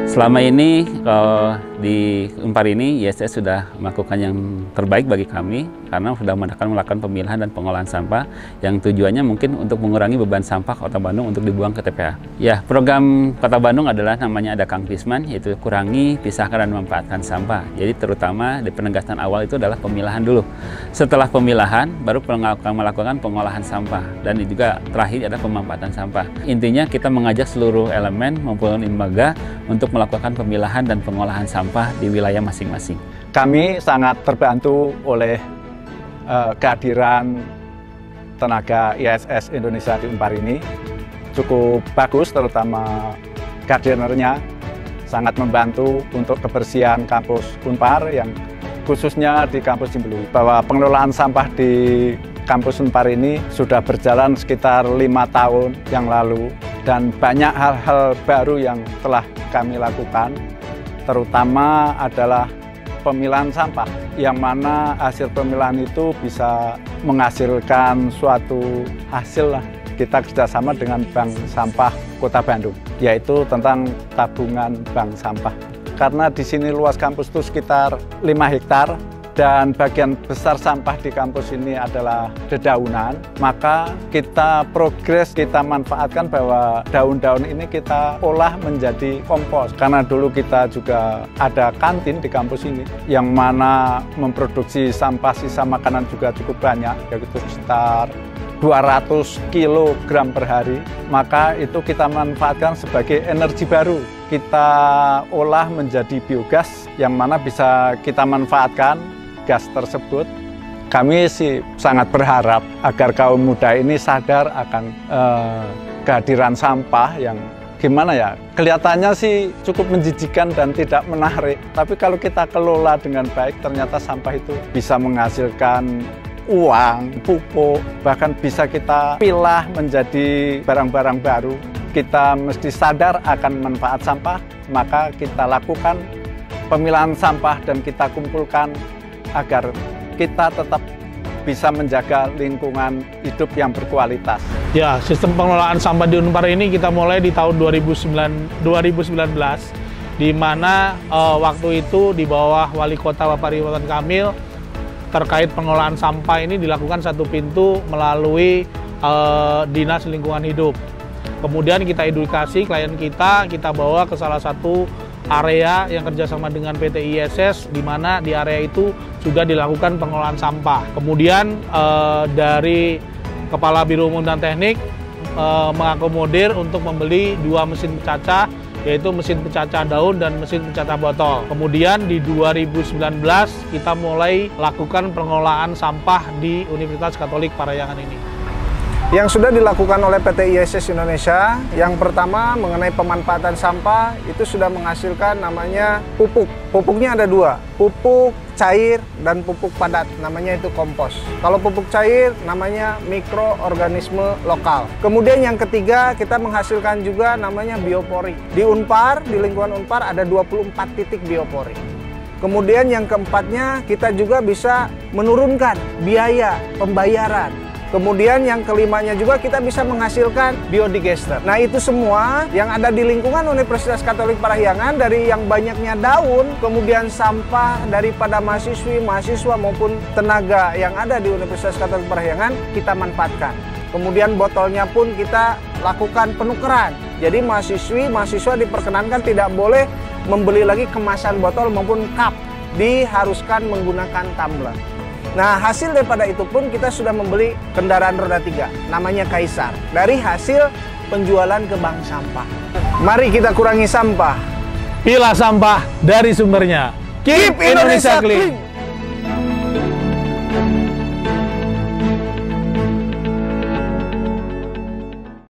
Selama ini di Unpar ini ISS sudah melakukan yang terbaik bagi kami karena sudah melakukan pemilahan dan pengolahan sampah yang tujuannya mungkin untuk mengurangi beban sampah Kota Bandung untuk dibuang ke TPA. Ya, program Kota Bandung adalah namanya ada Kang Pisman, yaitu kurangi, pisahkan, dan memanfaatkan sampah. Jadi terutama di penegasan awal itu adalah pemilahan dulu. Setelah pemilahan baru melakukan pengolahan sampah dan juga terakhir ada pemanfaatan sampah. Intinya kita mengajak seluruh elemen maupun lembaga untuk melakukan pemilahan dan pengolahan sampah di wilayah masing-masing. Kami sangat terbantu oleh kehadiran tenaga ISS Indonesia di Unpar ini. Cukup bagus, terutama gardenernya sangat membantu untuk kebersihan kampus Unpar yang khususnya di kampus Cimbului. Bahwa pengelolaan sampah di kampus Unpar ini sudah berjalan sekitar 5 tahun yang lalu dan banyak hal-hal baru yang telah kami lakukan, terutama adalah pemilahan sampah, yang mana hasil pemilahan itu bisa menghasilkan suatu hasil lah. Kita kerjasama dengan Bank Sampah Kota Bandung, yaitu tentang tabungan bank sampah. Karena di sini luas kampus itu sekitar 5 hektar, dan bagian besar sampah di kampus ini adalah dedaunan, maka kita progres, kita manfaatkan bahwa daun-daun ini kita olah menjadi kompos. Karena dulu kita juga ada kantin di kampus ini, yang mana memproduksi sampah sisa makanan juga cukup banyak, yaitu sekitar 200 kg per hari, maka itu kita manfaatkan sebagai energi baru. Kita olah menjadi biogas, yang mana bisa kita manfaatkan gas tersebut. Kami sih sangat berharap agar kaum muda ini sadar akan kehadiran sampah yang gimana ya, kelihatannya sih cukup menjijikan dan tidak menarik. Tapi kalau kita kelola dengan baik, ternyata sampah itu bisa menghasilkan uang, pupuk, bahkan bisa kita pilah menjadi barang-barang baru. Kita mesti sadar akan manfaat sampah, maka kita lakukan pemilahan sampah dan kita kumpulkan agar kita tetap bisa menjaga lingkungan hidup yang berkualitas. Ya, sistem pengelolaan sampah di Unpar ini kita mulai di tahun 2019, di mana waktu itu di bawah Wali Kota Bapak Ridwan Kamil terkait pengelolaan sampah ini dilakukan satu pintu melalui Dinas Lingkungan Hidup. Kemudian kita edukasi klien kita bawa ke salah satu area yang kerjasama dengan PT ISS, di mana di area itu sudah dilakukan pengelolaan sampah. Kemudian dari Kepala Biro Umum dan Teknik mengakomodir untuk membeli 2 mesin pencacah, yaitu mesin pencacah daun dan mesin pencacah botol. Kemudian di 2019 kita mulai lakukan pengelolaan sampah di Universitas Katolik Parahyangan ini. Yang sudah dilakukan oleh PT ISS Indonesia, yang pertama mengenai pemanfaatan sampah itu sudah menghasilkan namanya pupuk. Pupuknya ada 2, pupuk cair dan pupuk padat, namanya itu kompos. Kalau pupuk cair namanya mikroorganisme lokal. Kemudian yang ketiga kita menghasilkan juga namanya biopori. Di Unpar, di lingkungan Unpar ada 24 titik biopori. Kemudian yang keempatnya kita juga bisa menurunkan biaya pembayaran. Kemudian yang kelimanya juga kita bisa menghasilkan biodigester. Nah itu semua yang ada di lingkungan Universitas Katolik Parahyangan, dari yang banyaknya daun, kemudian sampah daripada mahasiswa maupun tenaga yang ada di Universitas Katolik Parahyangan kita manfaatkan. Kemudian botolnya pun kita lakukan penukaran. Jadi mahasiswa diperkenankan tidak boleh membeli lagi kemasan botol maupun cup, diharuskan menggunakan tumbler. Nah, hasil daripada itu pun kita sudah membeli kendaraan roda 3, namanya Kaisar, dari hasil penjualan ke bank sampah. Mari kita kurangi sampah. Pilah sampah dari sumbernya. Keep Indonesia Clean.